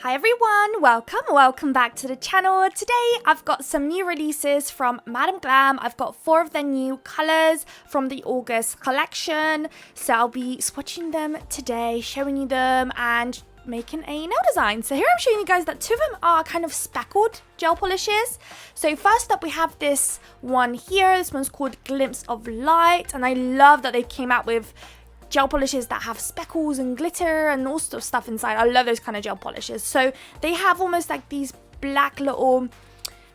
Hi everyone, welcome back to the channel. Today I've got some new releases from Madam Glam. I've got 4 of their new colours from the August collection. So I'll be swatching them today, showing you them and making a nail design. So here I'm showing you guys that 2 of them are kind of speckled gel polishes. So first up we have this one here. This one's called Glimpse of Light, and I love that they came out with gel polishes that have speckles and glitter and all sorts of stuff inside. I love those kind of gel polishes. So they have almost like these black little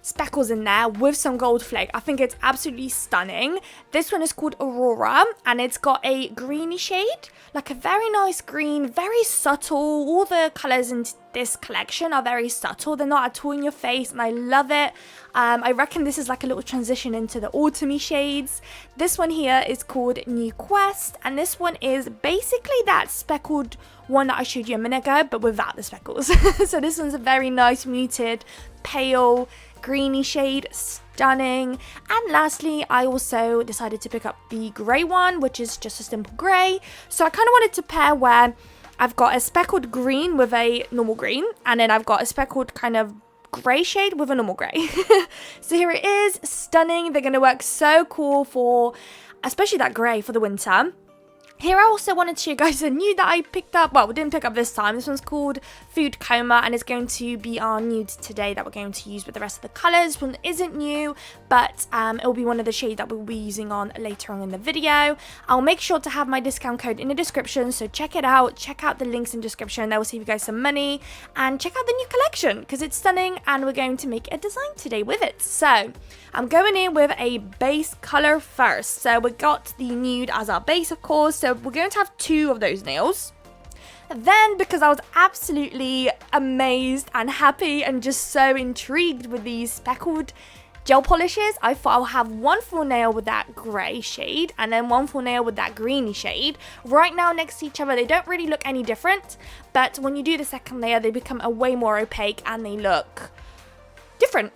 speckles in there with some gold flake. I think it's absolutely stunning. This one is called Aurora, and it's got a greeny shade, like a very nice green, very subtle. All the colors in this collection are very subtle. They're not at all in your face, and I love it. I reckon this is like a little transition into the autumny shades. This one here is called New Quest, and this one is basically that speckled one that I showed you a minute ago, but without the speckles. So this one's a very nice muted pale greeny shade, stunning. And lastly, I also decided to pick up the grey one, which is just a simple grey. So I kind of wanted to pair where I've got a speckled green with a normal green, and then I've got a speckled kind of grey shade with a normal grey. So here it is, stunning. They're going to work so cool for especially that grey for the winter. Here I also wanted to show you guys a nude that I picked up. Well, we didn't pick up this time. This one's called Food Coma, and it's going to be our nude today that we're going to use with the rest of the colours. This one isn't new, but it will be one of the shades that we'll be using on later on in the video. I'll make sure to have my discount code in the description, so check it out. Check out the links in the description. That will save you guys some money. And check out the new collection because it's stunning, and we're going to make a design today with it. So I'm going in with a base colour first. So we got the nude as our base, of course. So we're going to have 2 of those nails. Then, because I was absolutely amazed and happy and just so intrigued with these speckled gel polishes, I thought I'll have one full nail with that grey shade and then one full nail with that greeny shade right now next to each other. They don't really look any different, but when you do the second layer, they become a way more opaque and they look different.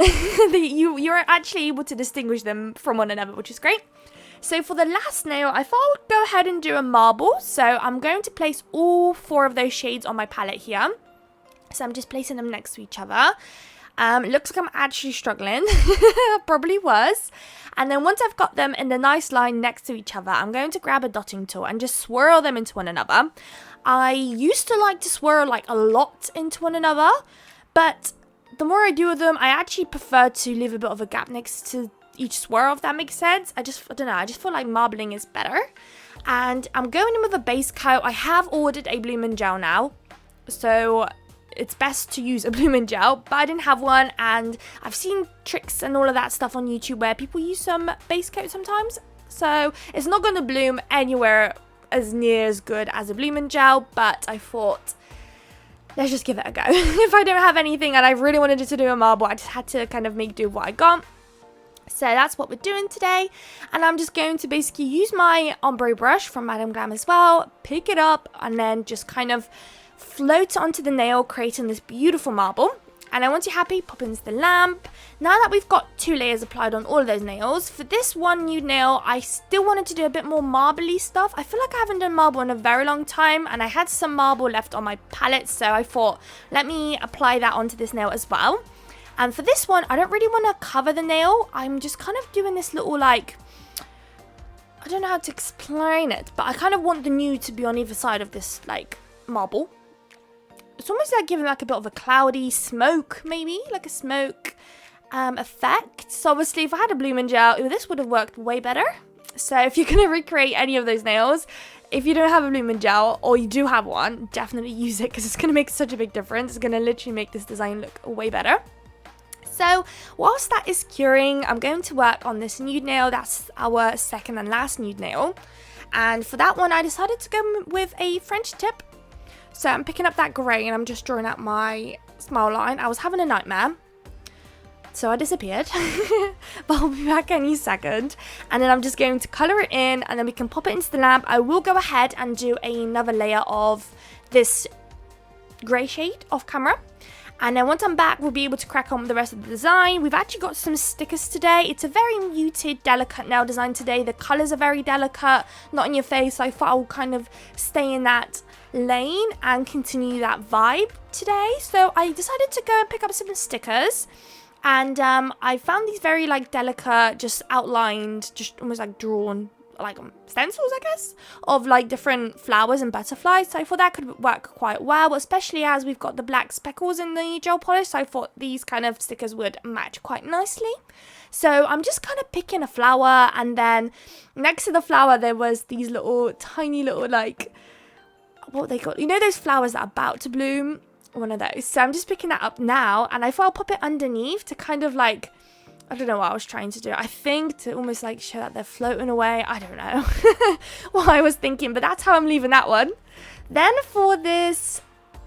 You're actually able to distinguish them from one another, which is great. So for the last nail, I thought I would go ahead and do a marble. So I'm going to place all 4 of those shades on my palette here. So I'm just placing them next to each other. It looks like I'm actually struggling. Probably was. And then once I've got them in the nice line next to each other, I'm going to grab a dotting tool and just swirl them into one another. I used to like to swirl like a lot into one another, but the more I do with them, I actually prefer to leave a bit of a gap next to each swirl, if that makes sense. I don't know, I just feel like marbling is better. And I'm going in with a base coat. I have ordered a blooming gel now, so it's best to use a blooming gel, but I didn't have one, and I've seen tricks and all of that stuff on YouTube where people use some base coat sometimes, so it's not going to bloom anywhere as near as good as a blooming gel, but I thought let's just give it a go. If I don't have anything and I really wanted to do a marble, I just had to kind of make do with what I got. So that's what we're doing today, and I'm just going to basically use my ombre brush from Madam Glam as well, pick it up, and then just kind of float onto the nail, creating this beautiful marble. And then once you're happy, pop into the lamp. Now that we've got 2 layers applied on all of those nails, for this one nude nail, I still wanted to do a bit more marbly stuff. I feel like I haven't done marble in a very long time, and I had some marble left on my palette, so I thought, let me apply that onto this nail as well. And for this one, I don't really want to cover the nail. I'm just kind of doing this little, like, I don't know how to explain it, but I kind of want the nude to be on either side of this, like, marble. It's almost like giving like a bit of a cloudy smoke, maybe, like a smoke effect. So obviously, if I had a blooming gel, this would have worked way better. So if you're going to recreate any of those nails, if you don't have a blooming gel, or you do have one, definitely use it, because it's going to make such a big difference. It's going to literally make this design look way better. So whilst that is curing, I'm going to work on this nude nail. That's our second and last nude nail. And for that one, I decided to go with a French tip. So I'm picking up that grey and I'm just drawing out my smile line. I was having a nightmare, so I disappeared. But I'll be back any second. And then I'm just going to colour it in, and then we can pop it into the lamp. I will go ahead and do another layer of this grey shade off camera. And then once I'm back, we'll be able to crack on with the rest of the design. We've actually got some stickers today. It's a very muted, delicate nail design today. The colours are very delicate, not in your face. So I thought I'll kind of stay in that lane and continue that vibe today. So I decided to go and pick up some stickers. And I found these very like delicate, just outlined, just almost like drawn, like stencils, I guess, of like different flowers and butterflies. So I thought that could work quite well, especially as we've got the black speckles in the gel polish. So I thought these kind of stickers would match quite nicely. So I'm just kind of picking a flower, and then next to the flower there was these little tiny little like, what they call, you know, those flowers that are about to bloom, one of those. So I'm just picking that up now, and I thought I'll pop it underneath to kind of like, I don't know what I was trying to do. I think to almost like show that they're floating away. I don't know what I was thinking, but that's how I'm leaving that one. Then for this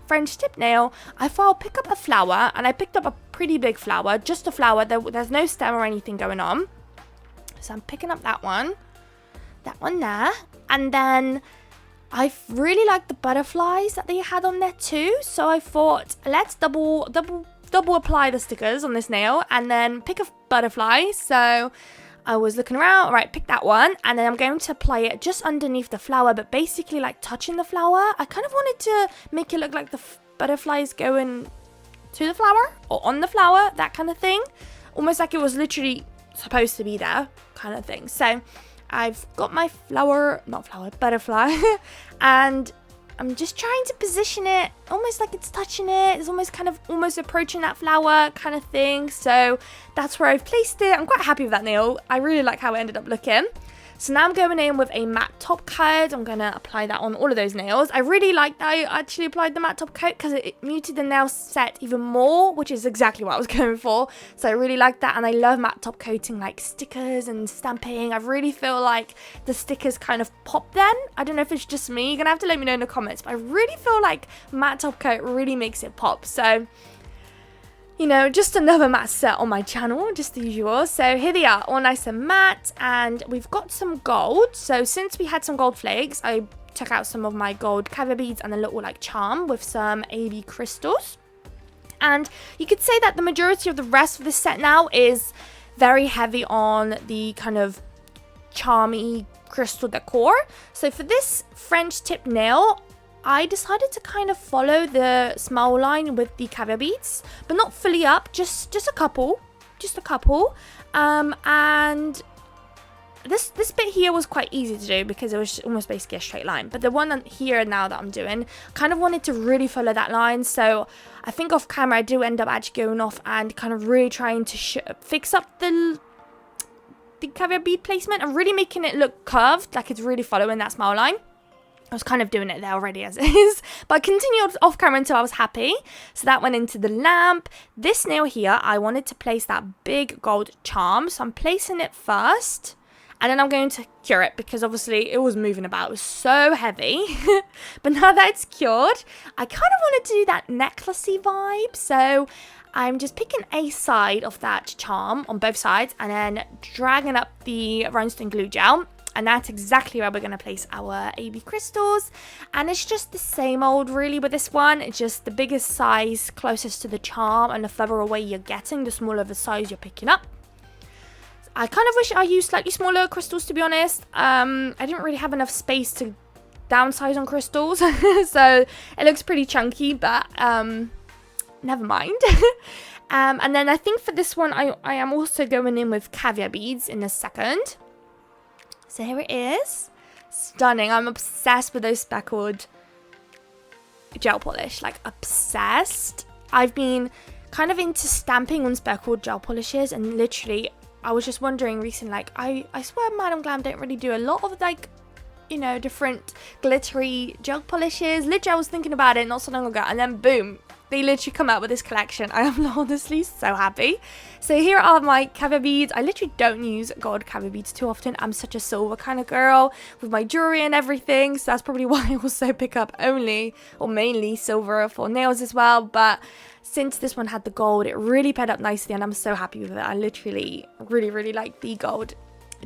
French tip nail, I thought I'll pick up a flower, and I picked up a pretty big flower, just a flower. There's no stem or anything going on. So I'm picking up that one there, and then I really like the butterflies that they had on there too. So I thought, let's double apply the stickers on this nail and then pick a butterfly. So I was looking around, right, pick that one, and then I'm going to apply it just underneath the flower, but basically like touching the flower. I kind of wanted to make it look like the butterflies going to the flower or on the flower, that kind of thing. Almost like it was literally supposed to be there kind of thing. So I've got my butterfly, and I'm just trying to position it almost like it's touching it. It's almost kind of almost approaching that flower kind of thing. So that's where I've placed it. I'm quite happy with that nail. I really like how it ended up looking. So now I'm going in with a matte top coat. I'm going to apply that on all of those nails. I really like that I actually applied the matte top coat because it muted the nail set even more, which is exactly what I was going for. So I really like that, and I love matte top coating like stickers and stamping. I really feel like the stickers kind of pop then. I don't know if it's just me. You're going to have to let me know in the comments, but I really feel like matte top coat really makes it pop. So, you know, just another matte set on my channel, just the usual. So here they are, all nice and matte, and we've got some gold. So since we had some gold flakes, I took out some of my gold caviar beads and a little like charm with some AB crystals. And you could say that the majority of the rest of this set now is very heavy on the kind of charmy crystal decor. So for this French tip nail, I decided to kind of follow the smile line with the caviar beads, but not fully up, just a couple. And this bit here was quite easy to do because it was almost basically a straight line. But the one here now that I'm doing, kind of wanted to really follow that line. So I think off camera I do end up actually going off and kind of really trying to fix up the caviar bead placement and really making it look curved, like it's really following that smile line. I was kind of doing it there already as it is, but I continued off camera until I was happy. So that went into the lamp. This nail here, I wanted to place that big gold charm. So I'm placing it first, and then I'm going to cure it because obviously it was moving about. It was so heavy. But now that it's cured, I kind of wanted to do that necklacey vibe. So I'm just picking a side of that charm on both sides and then dragging up the rhinestone glue gel. And that's exactly where we're going to place our AB crystals. And it's just the same old really with this one. It's just the biggest size closest to the charm, and the further away you're getting, the smaller the size you're picking up. I kind of wish I used slightly smaller crystals, to be honest. I didn't really have enough space to downsize on crystals. So it looks pretty chunky, but never mind. And then I think for this one, I am also going in with caviar beads in a second. So here it is. Stunning. I'm obsessed with those speckled gel polish. Like, obsessed. I've been kind of into stamping on speckled gel polishes, and literally, I was just wondering recently, like, I swear Madam Glam don't really do a lot of, like, you know, different glittery gel polishes. Literally, I was thinking about it not so long ago, and then boom, they literally come out with this collection. I am honestly so happy. So here are my caviar beads. I literally don't use gold caviar beads too often. I'm such a silver kind of girl with my jewelry and everything. So that's probably why I also pick up only or mainly silver for nails as well. But since this one had the gold, it really paired up nicely, and I'm so happy with it. I literally really like the gold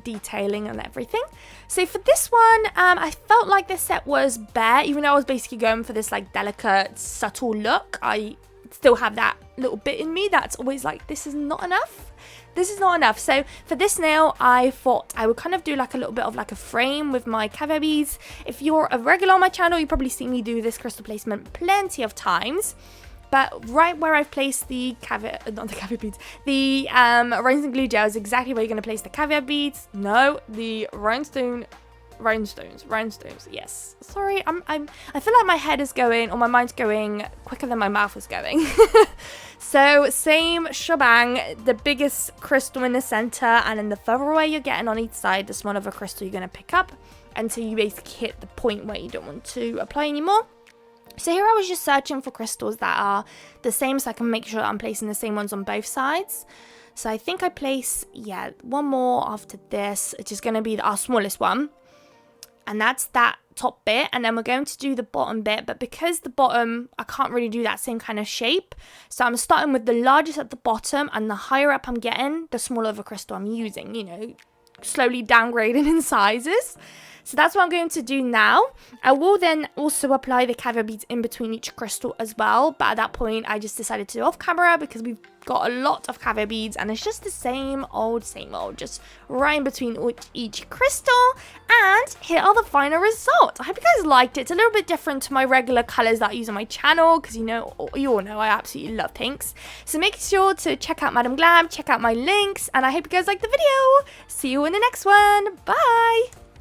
detailing and everything. So for this one, I felt like this set was bare, even though I was basically going for this like delicate, subtle look. I still have that little bit in me that's always like, this is not enough. This is not enough. So for this nail, I thought I would kind of do like a little bit of like a frame with my caviar beads. If you're a regular on my channel, you probably seen me do this crystal placement plenty of times. But right where I've placed the the rhinestone glue gel is exactly where you're going to place the caviar beads. No, the rhinestones, yes. Sorry, I feel like my head is going, or my mind's going quicker than my mouth is going. So same shebang, the biggest crystal in the center, and then the further away you're getting on each side, the smaller of a crystal you're going to pick up until you basically hit the point where you don't want to apply anymore. So here I was just searching for crystals that are the same, so I can make sure I'm placing the same ones on both sides. So I think I place, yeah, one more after this, which is going to be our smallest one. And that's that top bit, and then we're going to do the bottom bit, but because the bottom, I can't really do that same kind of shape, so I'm starting with the largest at the bottom, and the higher up I'm getting, the smaller of a crystal I'm using, you know, slowly downgrading in sizes. So that's what I'm going to do now. I will then also apply the caviar beads in between each crystal as well, but at that point I just decided to do off camera because we've got a lot of caviar beads and it's just the same old, just right in between each crystal. And here are the final results. I hope you guys liked it. It's a little bit different to my regular colors that I use on my channel because you all know I absolutely love pinks. So make sure to check out Madam Glam, check out my links, and I hope you guys liked the video. See you in the next one. Bye!